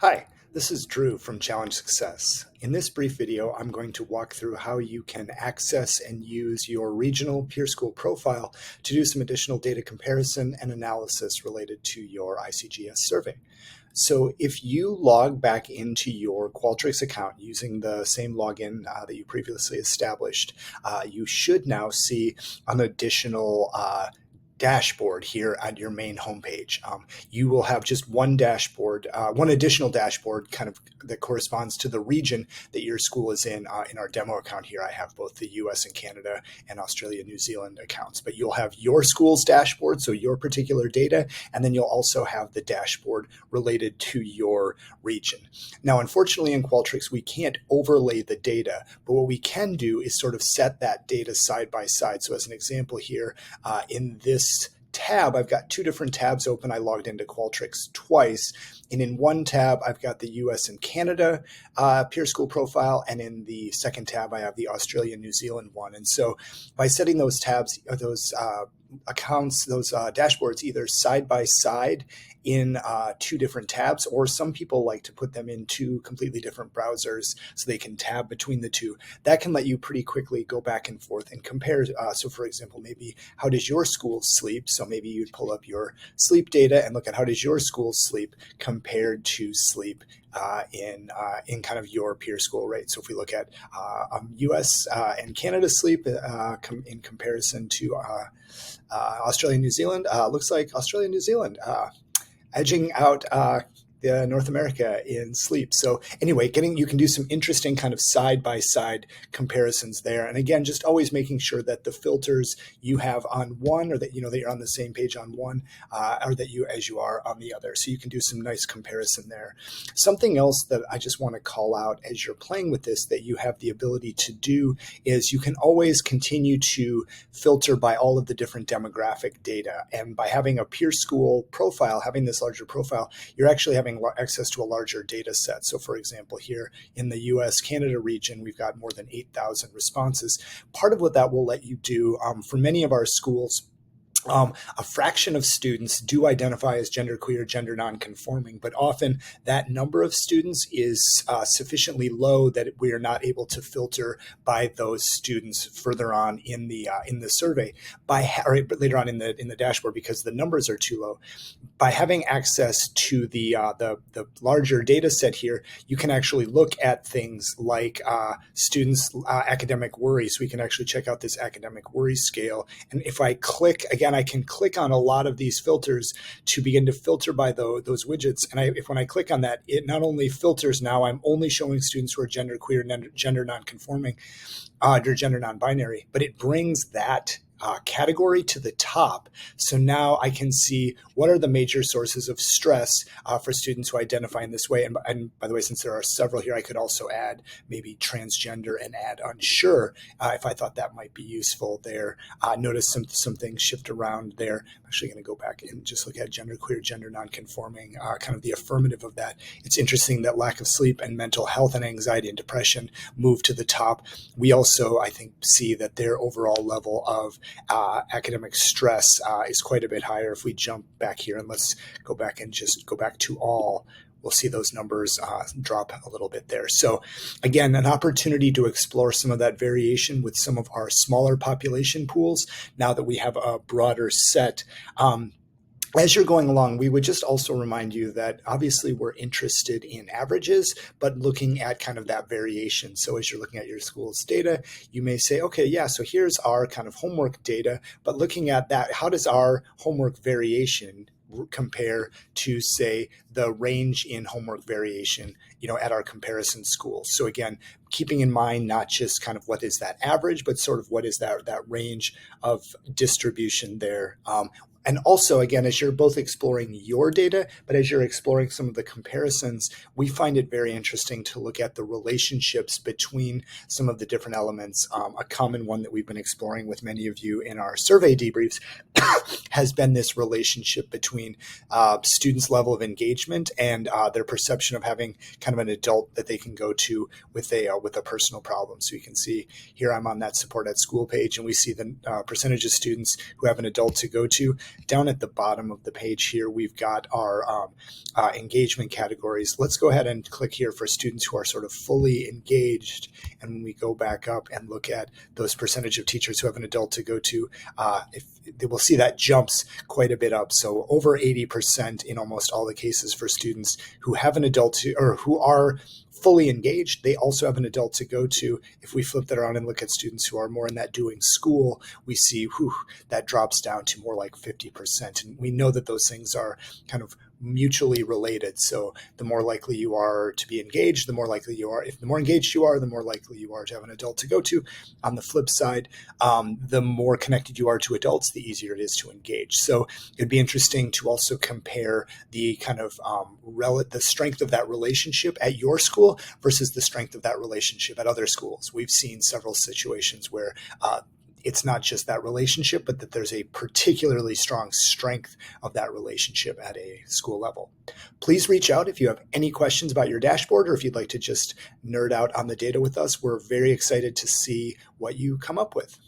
Hi, this is Drew from Challenge Success. In this brief video, I'm going to walk through how you can access and use your regional peer school profile to do some additional data comparison and analysis related to your ICGS survey. So if you log back into your Qualtrics account using the same login that you previously established, you should now see an additional dashboard here on your main homepage. You will have just one dashboard, one additional dashboard kind of that corresponds to the region that your school is in. In our demo account here, I have both the US and Canada and Australia, New Zealand accounts, but you'll have your school's dashboard, so your particular data, and then you'll also have the dashboard related to your region. Now, unfortunately in Qualtrics, we can't overlay the data, but what we can do is sort of set that data side by side. So as an example here, in this tab, I've got two different tabs open. I logged into Qualtrics twice, and in one tab, I've got the US and Canada peer school profile, and in the second tab, I have the Australia and New Zealand one. And so by setting those tabs, those accounts, those dashboards either side by side in two different tabs, or some people like to put them in two completely different browsers so they can tab between the two. That can let you pretty quickly go back and forth and compare. So for example, maybe how does your school sleep? So maybe you'd pull up your sleep data and look at how does your school sleep compared to sleep in kind of your peer school rate. So if we look at US and Canada sleep in comparison to Australia and New Zealand, looks like Australia and New Zealand edging out North America in sleep. So anyway, you can do some interesting kind of side-by-side comparisons there. And again, just always making sure that the filters you have on one, or that that you're on the same page on one, or that as you are on the other. So you can do some nice comparison there. Something else that I just want to call out as you're playing with this that you have the ability to do is you can always continue to filter by all of the different demographic data. And by having a peer school profile, having this larger profile, you're actually having access to a larger data set. So for example, here in the US Canada region, we've got more than 8,000 responses. Part of what that will let you do for many of our schools, a fraction of students do identify as genderqueer, gender nonconforming, but often that number of students is sufficiently low that we are not able to filter by those students further on in the survey, or later on in the dashboard, because the numbers are too low. By having access to the larger data set here, you can actually look at things like students' academic worries. We can actually check out this academic worry scale, and if I click again, I can click on a lot of these filters to begin to filter by those widgets. And when I click on that, it not only filters, now I'm only showing students who are genderqueer, gender nonconforming, or gender non-binary, but it brings that category to the top. So now I can see what are the major sources of stress for students who identify in this way. And by the way, since there are several here, I could also add maybe transgender and add unsure if I thought that might be useful there. Notice some things shift around there. I'm actually going to go back and just look at genderqueer, gender nonconforming, kind of the affirmative of that. It's interesting that lack of sleep and mental health and anxiety and depression move to the top. We also, I think, see that their overall level of academic stress is quite a bit higher. If we jump back here and let's go back and just go back to all, we'll see those numbers drop a little bit there. So again, an opportunity to explore some of that variation with some of our smaller population pools now that we have a broader set. As you're going along, we would just also remind you that obviously we're interested in averages, but looking at kind of that variation. So as you're looking at your school's data, you may say, okay, yeah, so here's our kind of homework data, but looking at that, how does our homework variation compare to, say, the range in homework variation, at our comparison schools? So again, keeping in mind not just kind of what is that average, but sort of what is that range of distribution there. And also, again, as you're both exploring your data, but as you're exploring some of the comparisons, we find it very interesting to look at the relationships between some of the different elements. A common one that we've been exploring with many of you in our survey debriefs has been this relationship between students' level of engagement and their perception of having kind of an adult that they can go to with a personal problem. So you can see here I'm on that support at school page, and we see the percentage of students who have an adult to go to. Down at the bottom of the page here, we've got our engagement categories. Let's go ahead and click here for students who are sort of fully engaged. And when we go back up and look at those percentage of teachers who have an adult to go to, they will see that jumps quite a bit up. So over 80% in almost all the cases for students who have an adult or who are fully engaged, they also have an adult to go to. If we flip that around and look at students who are more in that doing school, we see that drops down to more like 50%. And we know that those things are kind of mutually related. So the more likely you are to be engaged, the more likely you are, if the more engaged you are, the more likely you are to have an adult to go to. On the flip side, the more connected you are to adults, the easier it is to engage. So it'd be interesting to also compare the kind of the strength of that relationship at your school versus the strength of that relationship at other schools. We've seen several situations where it's not just that relationship, but that there's a particularly strong strength of that relationship at a school level. Please reach out if you have any questions about your dashboard, or if you'd like to just nerd out on the data with us. We're very excited to see what you come up with.